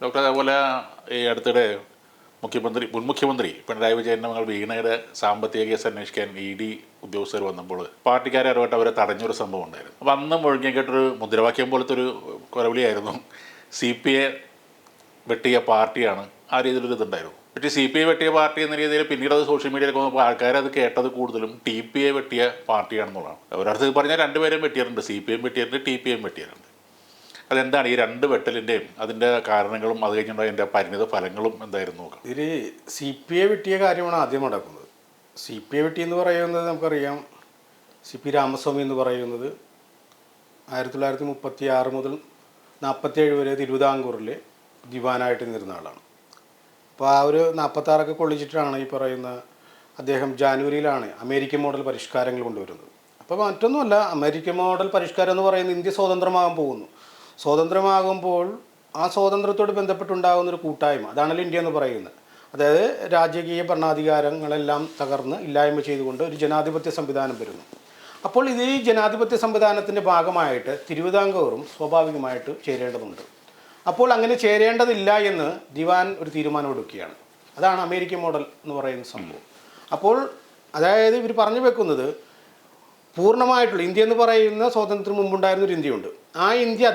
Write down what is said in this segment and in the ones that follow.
Doctor, അതേപോലെ ഈ അടുത്തിടെ മുൻ മുഖ്യമന്ത്രി പിണറായി വിജയൻ്റെ മകൾ വീണയുടെ സാമ്പത്തിക കേസ് അന്വേഷിക്കാൻ ED ഉദ്യോഗസ്ഥർ വന്നപ്പോൾ പാർട്ടിക്കാരെ അറിവിട്ട് അവരെ തടഞ്ഞൊരു സംഭവം ഉണ്ടായിരുന്നു. അപ്പോൾ അന്ന് മുഴങ്ങിക്കേട്ടൊരു മുദ്രാവാക്യം പോലത്തെ ഒരു കൊലവിളിയായിരുന്നു, CPI വെട്ടിയ പാർട്ടിയാണ്. ആ രീതിയിലൊരു ഇതുണ്ടായിരുന്നു. പക്ഷേ CPI വെട്ടിയ പാർട്ടി എന്ന രീതിയിൽ പിന്നീട് അത് സോഷ്യൽ മീഡിയയിലേക്ക് വന്നപ്പോൾ ആൾക്കാരത് കേട്ടത് കൂടുതലും TPI വെട്ടിയ പാർട്ടിയാണെന്നുള്ളതാണ്. ഒരർത്ഥത്തിൽ പറഞ്ഞാൽ രണ്ടുപേരും വെട്ടിയിട്ടുണ്ട്, CPI വെട്ടിയിട്ടുണ്ട്, TPI വെട്ടിയിട്ടുണ്ട്. അതെന്താണ് ഈ രണ്ട് വെട്ടലിൻ്റെയും അതിൻ്റെ കാരണങ്ങളും അത് കഴിഞ്ഞുണ്ടായ അതിൻ്റെ പരിണിത ഫലങ്ങളും എന്തായിരുന്നു നോക്കാം. ഇതിൽ CPI വെട്ടിയ കാര്യമാണ് ആദ്യം നടക്കുന്നത്. CPI വെട്ടി എന്ന് പറയുന്നത് നമുക്കറിയാം, CP രാമസ്വാമി എന്ന് പറയുന്നത് 1936 മുതൽ 47 വരെ തിരുവിതാംകൂറിൽ ദിവാനായിട്ട് നിന്നിരുന്ന ആളാണ്. അപ്പോൾ ആ ഒരു 46 കൊള്ളിച്ചിട്ടാണ് ഈ പറയുന്ന അദ്ദേഹം ജാനുവരിയിലാണ് അമേരിക്കൻ മോഡൽ പരിഷ്കാരങ്ങൾ കൊണ്ടുവരുന്നത്. അപ്പോൾ മറ്റൊന്നുമല്ല, അമേരിക്കൻ മോഡൽ പരിഷ്കാരം എന്ന് പറയുന്നത് ഇന്ത്യ സ്വതന്ത്രമാകാൻ പോകുന്നു. സ്വതന്ത്രമാകുമ്പോൾ ആ സ്വാതന്ത്ര്യത്തോട് ബന്ധപ്പെട്ടുണ്ടാകുന്നൊരു കൂട്ടായ്മ, അതാണല്ലോ ഇന്ത്യ എന്ന് പറയുന്നത്. അതായത് രാജകീയ ഭരണാധികാരങ്ങളെല്ലാം തകർന്ന് ഇല്ലായ്മ ചെയ്തുകൊണ്ട് ഒരു ജനാധിപത്യ സംവിധാനം വരുന്നു. അപ്പോൾ ഇത് ഈ ജനാധിപത്യ സംവിധാനത്തിൻ്റെ ഭാഗമായിട്ട് തിരുവിതാംകൂറും സ്വാഭാവികമായിട്ട് ചേരേണ്ടതുണ്ട്. അപ്പോൾ അങ്ങനെ ചേരേണ്ടതില്ല എന്ന് ദിവാൻ ഒരു തീരുമാനമെടുക്കുകയാണ്. അതാണ് അമേരിക്കൻ മോഡൽ എന്ന് പറയുന്ന സംഭവം. അപ്പോൾ അതായത് ഇവർ പറഞ്ഞു വെക്കുന്നത് പൂർണ്ണമായിട്ടുള്ള ഇന്ത്യ എന്ന് പറയുന്ന സ്വാതന്ത്ര്യം മുമ്പുണ്ടായിരുന്നൊരു ഇന്ത്യയുണ്ട്. ആ ഇന്ത്യ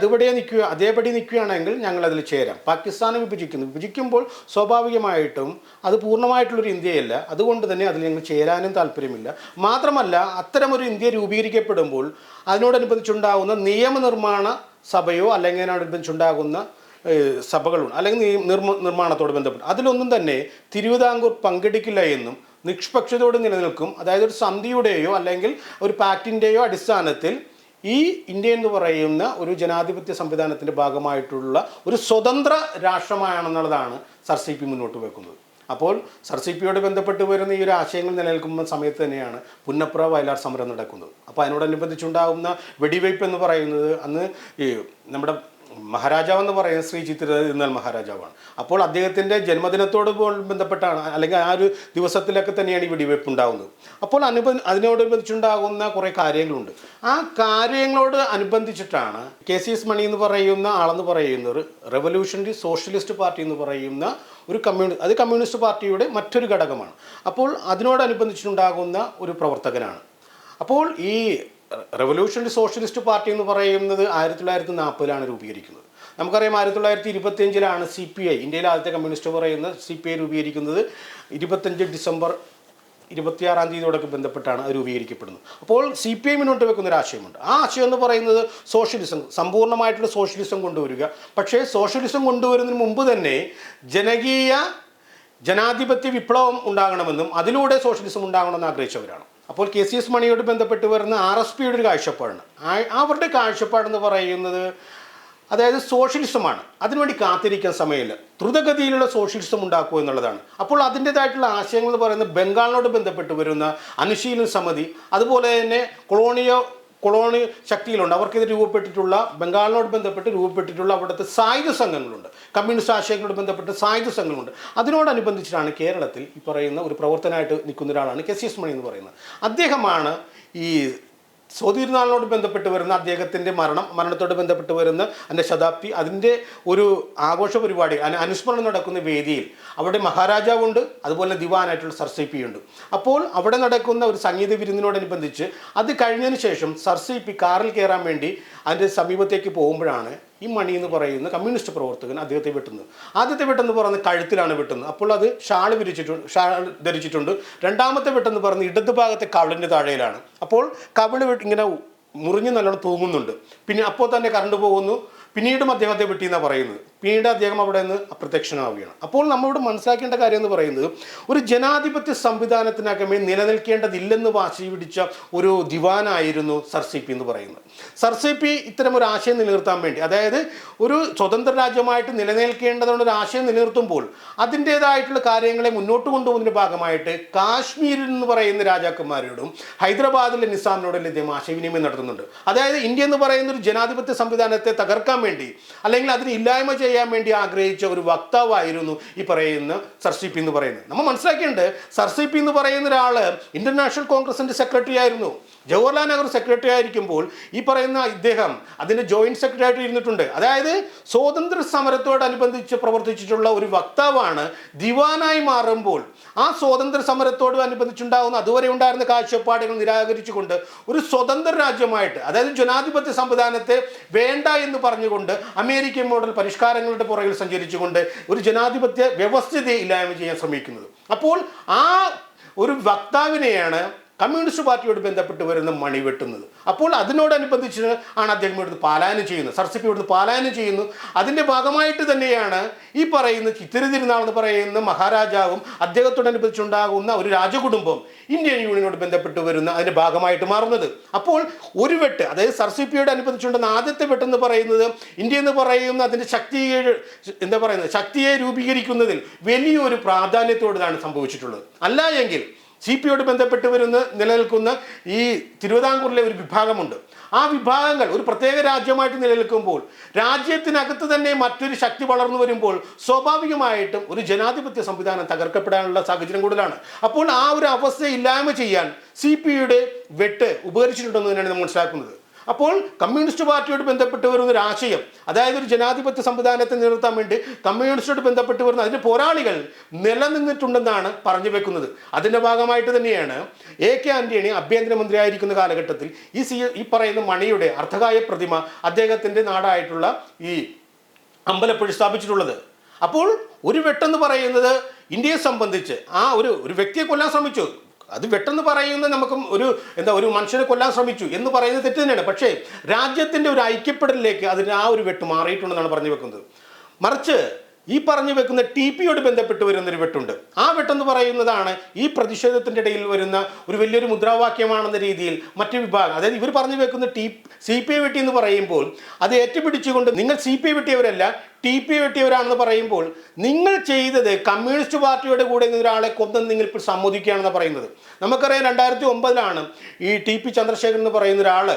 അതേപടി നിൽക്കുകയാണെങ്കിൽ ഞങ്ങളതിൽ ചേരാം. പാകിസ്ഥാനെ വിഭജിക്കുമ്പോൾ സ്വാഭാവികമായിട്ടും അത് പൂർണ്ണമായിട്ടുള്ളൊരു ഇന്ത്യയല്ല. അതുകൊണ്ട് തന്നെ അതിൽ ഞങ്ങൾ ചേരാനും താല്പര്യമില്ല. മാത്രമല്ല, അത്തരമൊരു ഇന്ത്യ രൂപീകരിക്കപ്പെടുമ്പോൾ അതിനോടനുബന്ധിച്ചുണ്ടാകുന്ന നിയമനിർമ്മാണ സഭയോ അല്ലെങ്കിൽ അതിനോടനുബന്ധിച്ചുണ്ടാകുന്ന സഭകളുണ്ട്, അല്ലെങ്കിൽ നിർമ്മാണത്തോട് ബന്ധപ്പെട്ട് അതിലൊന്നും തന്നെ തിരുവിതാംകൂർ പങ്കെടുക്കില്ല എന്നും നിഷ്പക്ഷതയോടെ നിലനിൽക്കും. അതായത് ഒരു സന്ധിയുടെയോ അല്ലെങ്കിൽ ഒരു പാക്റ്റിൻ്റെയോ അടിസ്ഥാനത്തിൽ ഈ ഇന്ത്യ എന്ന് പറയുന്ന ഒരു ജനാധിപത്യ സംവിധാനത്തിൻ്റെ ഭാഗമായിട്ടുള്ള ഒരു സ്വതന്ത്ര രാഷ്ട്രമാണെന്നുള്ളതാണ് സർ CP മുന്നോട്ട് വെക്കുന്നത്. അപ്പോൾ സർ CPയോട് ബന്ധപ്പെട്ട് വരുന്ന ഈ ഒരു ആശയങ്ങൾ നിലനിൽക്കുന്ന സമയത്ത് തന്നെയാണ് പുന്നപ്ര വയലാർ സമരം നടക്കുന്നത്. അപ്പോൾ അതിനോടനുബന്ധിച്ചുണ്ടാകുന്ന വെടിവയ്പ് എന്ന് പറയുന്നത് അന്ന് ഈ നമ്മുടെ മഹാരാജാവെന്ന് പറയുന്നത് ശ്രീ ചിത്തിരതിരുനാൾ മഹാരാജാവാണ്. അപ്പോൾ അദ്ദേഹത്തിൻ്റെ ജന്മദിനത്തോട് ബന്ധപ്പെട്ടാണ്, അല്ലെങ്കിൽ ആ ഒരു ദിവസത്തിലൊക്കെ തന്നെയാണ് ഈ വെടിവയ്പ് ഉണ്ടാകുന്നത്. അപ്പോൾ അതിനോടനുബന്ധിച്ചുണ്ടാകുന്ന കുറേ കാര്യങ്ങളുണ്ട്. ആ കാര്യങ്ങളോട് അനുബന്ധിച്ചിട്ടാണ് KCS മണി എന്ന് പറയുന്ന ആളെന്ന് പറയുന്നത് റെവല്യൂഷണറി സോഷ്യലിസ്റ്റ് പാർട്ടി എന്ന് പറയുന്ന ഒരു കമ്മ്യൂണിസ്റ്റ് പാർട്ടിയുടെ മറ്റൊരു ഘടകമാണ്. അപ്പോൾ അതിനോടനുബന്ധിച്ചിട്ടുണ്ടാകുന്ന ഒരു പ്രവർത്തകനാണ്. അപ്പോൾ ഈ റെവല്യൂഷണറി സോഷ്യലിസ്റ്റ് പാർട്ടി എന്ന് പറയുന്നത് 1940 രൂപീകരിക്കുന്നത്. നമുക്കറിയാം 1925 CPI, ഇന്ത്യയിലെ ആദ്യത്തെ കമ്മ്യൂണിസ്റ്റ് പറയുന്ന CPI രൂപീകരിക്കുന്നത് 25 ഡിസംബർ 26 ബന്ധപ്പെട്ടാണ് അത് രൂപീകരിക്കപ്പെടുന്നത്. അപ്പോൾ CPI മുന്നോട്ട് വെക്കുന്ന ഒരു ആശയമുണ്ട്. ആ ആശയം എന്ന് പറയുന്നത് സോഷ്യലിസം, സമ്പൂർണ്ണമായിട്ടുള്ള സോഷ്യലിസം കൊണ്ടുവരിക. പക്ഷേ സോഷ്യലിസം കൊണ്ടുവരുന്നതിന് മുമ്പ് തന്നെ ജനാധിപത്യ വിപ്ലവം ഉണ്ടാകണമെന്നും അതിലൂടെ സോഷ്യലിസം ഉണ്ടാകണമെന്ന് ആഗ്രഹിച്ചവരാണ്. അപ്പോൾ KCS മണിയോട് ബന്ധപ്പെട്ട് വരുന്ന RSPയുടെ ഒരു കാഴ്ചപ്പാടാണ്. അവരുടെ കാഴ്ചപ്പാടെന്ന് പറയുന്നത് അതായത് സോഷ്യലിസമാണ്. അതിനുവേണ്ടി കാത്തിരിക്കാൻ സമയമില്ല, ദ്രുതഗതിയിലുള്ള സോഷ്യലിസം ഉണ്ടാക്കുക എന്നുള്ളതാണ്. അപ്പോൾ അതിൻ്റേതായിട്ടുള്ള ആശയങ്ങൾ എന്ന് പറയുന്നത് ബംഗാളിനോട് ബന്ധപ്പെട്ട് വരുന്ന അനുശീലന സമിതി, അതുപോലെ തന്നെ കൊളോണി ശക്തികളുണ്ട്, അവർക്കിത് രൂപപ്പെട്ടിട്ടുള്ള ബംഗാളിനോട് ബന്ധപ്പെട്ട് രൂപപ്പെട്ടിട്ടുള്ള അവിടുത്തെ സായുധ സംഘങ്ങളുണ്ട്, കമ്മ്യൂണിസ്റ്റ് ആശയങ്ങളോട് ബന്ധപ്പെട്ട് സായുധ സംഘങ്ങളുണ്ട്. അതിനോടനുബന്ധിച്ചിട്ടാണ് കേരളത്തിൽ ഈ പറയുന്ന ഒരു പ്രവർത്തനമായിട്ട് നിൽക്കുന്ന ഒരാളാണ് KCS മണി എന്ന് പറയുന്നത്. അദ്ദേഹമാണ് ഈ സ്വാതിരുനാളിനോട് ബന്ധപ്പെട്ട് വരുന്ന അദ്ദേഹത്തിൻ്റെ മരണത്തോട് ബന്ധപ്പെട്ട് വരുന്ന അതിൻ്റെ ശതാബ്ദി, അതിൻ്റെ ഒരു ആഘോഷ പരിപാടി അനുസ്മരണം നടക്കുന്ന വേദിയിൽ അവിടെ മഹാരാജാവുണ്ട്, അതുപോലെ ദിവാനായിട്ടുള്ള സർ CP ഉണ്ട്. അപ്പോൾ അവിടെ നടക്കുന്ന ഒരു സംഗീത വിരുന്നിനോടനുബന്ധിച്ച് അത് കഴിഞ്ഞതിന് ശേഷം സർ CP കാറിൽ കയറാൻ വേണ്ടി അതിൻ്റെ സമീപത്തേക്ക് പോകുമ്പോഴാണ് ഈ മണി എന്ന് പറയുന്ന കമ്മ്യൂണിസ്റ്റ് പ്രവർത്തകൻ അദ്ദേഹത്തെ വെട്ടുന്നത്. ആദ്യത്തെ വെട്ടെന്ന് പറയുന്നത് കഴുത്തിലാണ് വെട്ടുന്നത്. അപ്പോൾ അത് ഷാൾ ധരിച്ചിട്ടുണ്ട്. രണ്ടാമത്തെ വെട്ടെന്ന് പറയുന്നത് ഇടത് ഭാഗത്തെ കവിളിൻ്റെ താഴെയിലാണ്. അപ്പോൾ കവിള് ഇങ്ങനെ മുറിഞ്ഞ് നല്ലോണം തൂങ്ങുന്നുണ്ട്. പിന്നെ അപ്പോൾ തന്നെ കറണ്ട് പോകുന്നു. പിന്നീടും അദ്ദേഹത്തെ വെട്ടിയെന്നാണ് പറയുന്നത്. പിന്നീട് അദ്ദേഹം അവിടെ നിന്ന് അപ്രത്യക്ഷനാവുകയാണ്. അപ്പോൾ നമ്മളിവിടെ മനസ്സിലാക്കേണ്ട കാര്യം എന്ന് പറയുന്നത് ഒരു ജനാധിപത്യ സംവിധാനത്തിനകമേ നിലനിൽക്കേണ്ടതില്ലെന്ന് വാശി പിടിച്ച ഒരു ദിവാനായിരുന്നു സർ CP എന്ന് പറയുന്നത്. സർ CP ഇത്തരം ഒരു ആശയം നിലനിർത്താൻ വേണ്ടി, അതായത് ഒരു സ്വതന്ത്ര രാജ്യമായിട്ട് നിലനിൽക്കേണ്ടതുകൊണ്ട് ഒരു ആശയം നിലനിർത്തുമ്പോൾ അതിൻ്റേതായിട്ടുള്ള കാര്യങ്ങളെ മുന്നോട്ട് കൊണ്ടുപോകുന്നതിൻ്റെ ഭാഗമായിട്ട് കാശ്മീരിൽ എന്ന് പറയുന്ന രാജാക്കന്മാരോടും ഹൈദരാബാദിലെ നിസാമിനോടും ഇദ്ദേഹം ആശയവിനിമയം നടത്തുന്നുണ്ട്. അതായത് ഇന്ത്യ എന്ന് പറയുന്ന ഒരു ജനാധിപത്യ സംവിധാനത്തെ തകർക്കാൻ വേണ്ടി അല്ലെങ്കിൽ അതിന് ഇല്ലായ്മ ചെയ്യാൻ വേണ്ടി ആഗ്രഹിച്ച ഒരു വക്താവായിരുന്നു ഈ പറയുന്ന സർ CP എന്ന് പറയുന്നത്. നമ്മൾ മനസ്സിലാക്കേണ്ടത് സർ CP എന്ന് പറയുന്ന ഒരാൾ ഇന്റർനാഷണൽ കോൺഗ്രസിന്റെ സെക്രട്ടറി ആയിരുന്നു. ജവഹർലാൽ നെഹ്റു സെക്രട്ടറി ആയിരിക്കുമ്പോൾ ഈ പറയുന്ന ഇദ്ദേഹം അതിൻ്റെ ജോയിന്റ് സെക്രട്ടറി ആയിട്ട് ഇരുന്നിട്ടുണ്ട്. അതായത് സ്വാതന്ത്ര്യ സമരത്തോടനുബന്ധിച്ച് പ്രവർത്തിച്ചിട്ടുള്ള ഒരു വക്താവാണ്. ദിവാനായി മാറുമ്പോൾ ആ സ്വാതന്ത്ര്യ സമരത്തോട് അനുബന്ധിച്ചുണ്ടാകുന്ന അതുവരെ ഉണ്ടായിരുന്ന കാഴ്ചപ്പാടുകൾ നിരാകരിച്ചുകൊണ്ട് ഒരു സ്വതന്ത്ര രാജ്യമായിട്ട്, അതായത് ജനാധിപത്യ സംവിധാനത്തെ വേണ്ട എന്ന് പറഞ്ഞുകൊണ്ട് അമേരിക്കൻ മോഡൽ പരിഷ്കാരങ്ങളുടെ പുറകിൽ സഞ്ചരിച്ചുകൊണ്ട് ഒരു ജനാധിപത്യ വ്യവസ്ഥിതിയെ ഇല്ലായ്മ ചെയ്യാൻ ശ്രമിക്കുന്നത്. അപ്പോൾ ആ ഒരു വക്താവിനെയാണ് കമ്മ്യൂണിസ്റ്റ് പാർട്ടിയോട് ബന്ധപ്പെട്ട് വരുന്ന മണി വെട്ടുന്നത്. അപ്പോൾ അതിനോടനുബന്ധിച്ച് ആണ് അദ്ദേഹം ഇവിടുന്ന് പാലായനം ചെയ്യുന്നത്, സർസിപ്പി ഇവിടുന്ന് പാലായനം ചെയ്യുന്നു. അതിൻ്റെ ഭാഗമായിട്ട് തന്നെയാണ് ഈ പറയുന്ന ചിത്തിര തിരുനാൾ എന്ന് പറയുന്ന മഹാരാജാവും അദ്ദേഹത്തോടനുബന്ധിച്ചുണ്ടാകുന്ന ഒരു രാജകുടുംബം ഇന്ത്യൻ യൂണിയനോട് ബന്ധപ്പെട്ട് വരുന്ന അതിൻ്റെ ഭാഗമായിട്ട് മാറുന്നത്. അപ്പോൾ ഒരു വെട്ട്, അതായത് സർസിപ്പിയോട് അനുബന്ധിച്ചുണ്ടെന്ന ആദ്യത്തെ വെട്ടെന്ന് പറയുന്നത് ഇന്ത്യ എന്ന് പറയുന്ന അതിൻ്റെ ശക്തിയെ രൂപീകരിക്കുന്നതിൽ വലിയൊരു പ്രാധാന്യത്തോടാണ് സംഭവിച്ചിട്ടുള്ളത്. അല്ല എങ്കിൽ CPയോട് ബന്ധപ്പെട്ട് നിലനിൽക്കുന്ന ഈ തിരുവിതാംകൂറിലെ ഒരു വിഭാഗമുണ്ട്. ആ വിഭാഗങ്ങൾ ഒരു പ്രത്യേക രാജ്യമായിട്ട് നിലനിൽക്കുമ്പോൾ രാജ്യത്തിനകത്ത് തന്നെ മറ്റൊരു ശക്തി വളർന്നു വരുമ്പോൾ സ്വാഭാവികമായിട്ടും ഒരു ജനാധിപത്യ സംവിധാനം തകർക്കപ്പെടാനുള്ള സാഹചര്യം കൂടുതലാണ്. അപ്പോൾ ആ ഒരു അവസ്ഥ ഇല്ലായ്മ ചെയ്യാൻ CPയുടെ വെട്ട് ഉപകരിച്ചിട്ടുണ്ടെന്ന് തന്നെയാണ് നമ്മൾ മനസ്സിലാക്കുന്നത്. അപ്പോൾ കമ്മ്യൂണിസ്റ്റ് പാർട്ടിയോട് ബന്ധപ്പെട്ട് വരുന്ന ഒരു ആശയം, അതായത് ഒരു ജനാധിപത്യ സംവിധാനത്തെ നിലനിർത്താൻ വേണ്ടി കമ്മ്യൂണിസ്റ്റോട് ബന്ധപ്പെട്ട് വരുന്ന അതിൻ്റെ പോരാളികൾ നിലനിന്നിട്ടുണ്ടെന്നാണ് പറഞ്ഞു വെക്കുന്നത്. അതിൻ്റെ ഭാഗമായിട്ട് തന്നെയാണ് AK ആൻ്റണി ആഭ്യന്തരമന്ത്രി ആയിരിക്കുന്ന കാലഘട്ടത്തിൽ ഈ പറയുന്ന മണിയുടെ അർദ്ധകായ പ്രതിമ അദ്ദേഹത്തിൻ്റെ നാടായിട്ടുള്ള ഈ അമ്പലപ്പുഴ സ്ഥാപിച്ചിട്ടുള്ളത്. അപ്പോൾ ഒരു വെട്ടെന്ന് പറയുന്നത് ഇന്ത്യയെ സംബന്ധിച്ച് ആ ഒരു വ്യക്തിയെ കൊല്ലാൻ ശ്രമിച്ചു, അത് വെട്ടെന്ന് പറയുന്നത് നമുക്ക് ഒരു മനുഷ്യനെ കൊല്ലാൻ ശ്രമിച്ചു എന്ന് പറയുന്നത് തെറ്റ് തന്നെയാണ്. പക്ഷേ രാജ്യത്തിൻ്റെ ഒരു ഐക്യപ്പെടലിലേക്ക് അതിന് ആ ഒരു വെട്ട് മാറിയിട്ടുണ്ടെന്നാണ് പറഞ്ഞു വെക്കുന്നത്. മറിച്ച് ഈ പറഞ്ഞു വെക്കുന്ന TPയോട് ബന്ധപ്പെട്ട് വരുന്നൊരു വെട്ടുണ്ട്. ആ വെട്ടെന്ന് പറയുന്നതാണ് ഈ പ്രതിഷേധത്തിൻ്റെ ഇടയിൽ വരുന്ന ഒരു വലിയൊരു മുദ്രാവാക്യമാണെന്ന രീതിയിൽ മറ്റു വിഭാഗം, അതായത് ഇവർ പറഞ്ഞു വെക്കുന്ന CPI വെട്ടി എന്ന് പറയുമ്പോൾ അത് ഏറ്റുപിടിച്ചുകൊണ്ട് നിങ്ങൾ CPI വെട്ടിയവരല്ല TPI വെട്ടിയവരാണെന്ന് പറയുമ്പോൾ നിങ്ങൾ ചെയ്തത് കമ്മ്യൂണിസ്റ്റ് പാർട്ടിയുടെ കൂടെ ഒരാളെ കൊന്നെന്ന് നിങ്ങൾ ഇപ്പോൾ സമ്മതിക്കുകയാണെന്ന് പറയുന്നത്. നമുക്കറിയാം 2009 ഈ TP ചന്ദ്രശേഖരൻ എന്ന് പറയുന്ന ഒരാൾ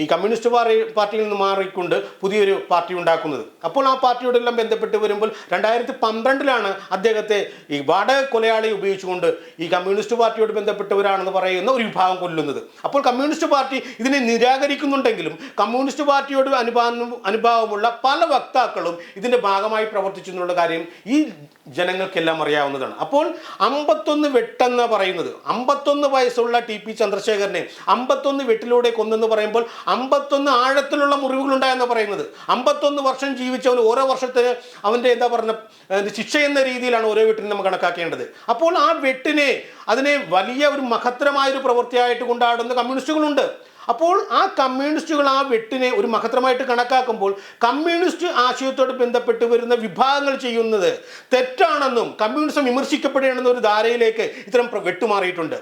ഈ കമ്മ്യൂണിസ്റ്റ് പാർട്ടിയിൽ നിന്ന് മാറിക്കൊണ്ട് പുതിയൊരു പാർട്ടി ഉണ്ടാക്കുന്നത്. അപ്പോൾ ആ പാർട്ടിയോടെല്ലാം ബന്ധപ്പെട്ട് വരുമ്പോൾ 2012 അദ്ദേഹത്തെ ഈ വാടക കൊലയാളി ഉപയോഗിച്ചുകൊണ്ട് ഈ കമ്മ്യൂണിസ്റ്റ് പാർട്ടിയോട് ബന്ധപ്പെട്ടവരാണെന്ന് പറയുന്ന ഒരു വിഭാഗം കൊല്ലുന്നത്. അപ്പോൾ കമ്മ്യൂണിസ്റ്റ് പാർട്ടി ഇതിനെ നിരാകരിക്കുന്നുണ്ടെങ്കിലും കമ്മ്യൂണിസ്റ്റ് പാർട്ടിയോട് അനുഭാവമുള്ള പല വക്താക്കളും ഇതിൻ്റെ ഭാഗമായി പ്രവർത്തിച്ചു എന്നുള്ള കാര്യം ഈ ജനങ്ങൾക്കെല്ലാം അറിയാവുന്നതാണ്. അപ്പോൾ 51 വെട്ടെന്ന് പറയുന്നത് 51 വയസ്സുള്ള TP ചന്ദ്രശേഖരനെ 51 വെട്ടിലൂടെ കൊന്നെന്ന് പറയുമ്പോൾ 51 ആഴത്തിലുള്ള മുറിവുകളുണ്ടായെന്ന് പറയുന്നത്. 51 വർഷം ജീവിച്ചവൻ ഓരോ വർഷത്തിന് അവൻ്റെ ശിക്ഷ എന്ന രീതിയിലാണ് ഓരോ വെട്ടിനെ നമ്മൾ കണക്കാക്കേണ്ടത്. അപ്പോൾ ആ വെട്ടിനെ അതിനെ വലിയ ഒരു മഹത്തരമായൊരു പ്രവൃത്തിയായിട്ട് കൊണ്ടാടുന്ന കമ്മ്യൂണിസ്റ്റുകളുണ്ട്. അപ്പോൾ ആ കമ്മ്യൂണിസ്റ്റുകൾ ആ വെട്ടിനെ ഒരു മഹത്തരമായിട്ട് കണക്കാക്കുമ്പോൾ കമ്മ്യൂണിസ്റ്റ് ആശയത്തോട് ബന്ധപ്പെട്ട് വരുന്ന വിഭാഗങ്ങൾ ചെയ്യുന്നത് തെറ്റാണെന്നും കമ്മ്യൂണിസം വിമർശിക്കപ്പെടുകയാണെന്ന ഒരു ധാരയിലേക്ക് ഇത്തരം വെട്ടുമാറിയിട്ടുണ്ട്.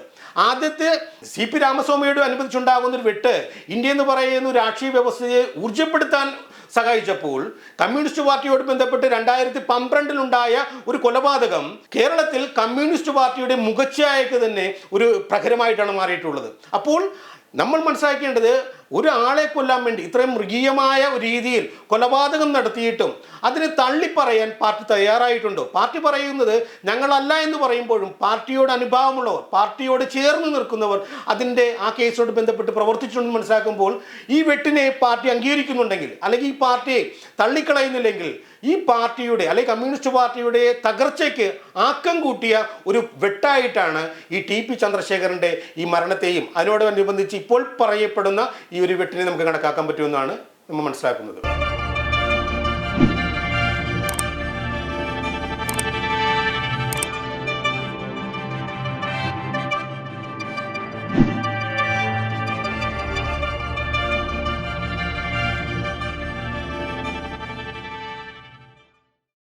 ആദ്യത്തെ CP രാമസ്വാമിയോട് അനുബന്ധിച്ചുണ്ടാകുന്ന ഒരു വെട്ട് ഇന്ത്യ എന്ന് പറയുന്ന രാഷ്ട്രീയ വ്യവസ്ഥയെ ഊർജ്ജപ്പെടുത്താൻ സഹായിച്ചപ്പോൾ കമ്മ്യൂണിസ്റ്റ് പാർട്ടിയോട് ബന്ധപ്പെട്ട് 2012 ഒരു കൊലപാതകം കേരളത്തിൽ കമ്മ്യൂണിസ്റ്റ് പാർട്ടിയുടെ മുഖച്ഛായക്ക് തന്നെ ഒരു പ്രഹരമായിട്ടാണ് മാറിയിട്ടുള്ളത്. അപ്പോൾ നമ്മൾ മനസ്സിലാക്കേണ്ടത് ഒരാളെ കൊല്ലാൻ വേണ്ടി ഇത്രയും മൃഗീയമായ ഒരു രീതിയിൽ കൊലപാതകം നടത്തിയിട്ടും അതിനെ തള്ളിപ്പറയാൻ പാർട്ടി തയ്യാറായിട്ടുണ്ടോ? പാർട്ടി പറയുന്നത് ഞങ്ങളല്ല എന്ന് പറയുമ്പോഴും പാർട്ടിയോട് അനുഭാവമുള്ളവർ, പാർട്ടിയോട് ചേർന്ന് നിൽക്കുന്നവർ അതിൻ്റെ ആ കേസോട് ബന്ധപ്പെട്ട് പ്രവർത്തിച്ചുണ്ടെന്ന് മനസ്സിലാക്കുമ്പോൾ ഈ വെട്ടിനെ പാർട്ടി അംഗീകരിക്കുന്നുണ്ടെങ്കിൽ അല്ലെങ്കിൽ ഈ പാർട്ടിയെ തള്ളിക്കളയുന്നില്ലെങ്കിൽ ഈ പാർട്ടിയുടെ അല്ലെങ്കിൽ കമ്മ്യൂണിസ്റ്റ് പാർട്ടിയുടെ തകർച്ചയ്ക്ക് ആക്കം കൂട്ടിയ ഒരു വെട്ടായിട്ടാണ് ഈ TP ചന്ദ്രശേഖരൻ്റെ ഈ മരണത്തെയും അതിനോടനുബന്ധിച്ച് ഇപ്പോൾ പറയപ്പെടുന്ന ഈ ഒരു വെട്ടിനെ നമുക്ക് കണക്കാക്കാൻ പറ്റുമെന്നാണ് നമ്മൾ മനസ്സിലാക്കുന്നത്.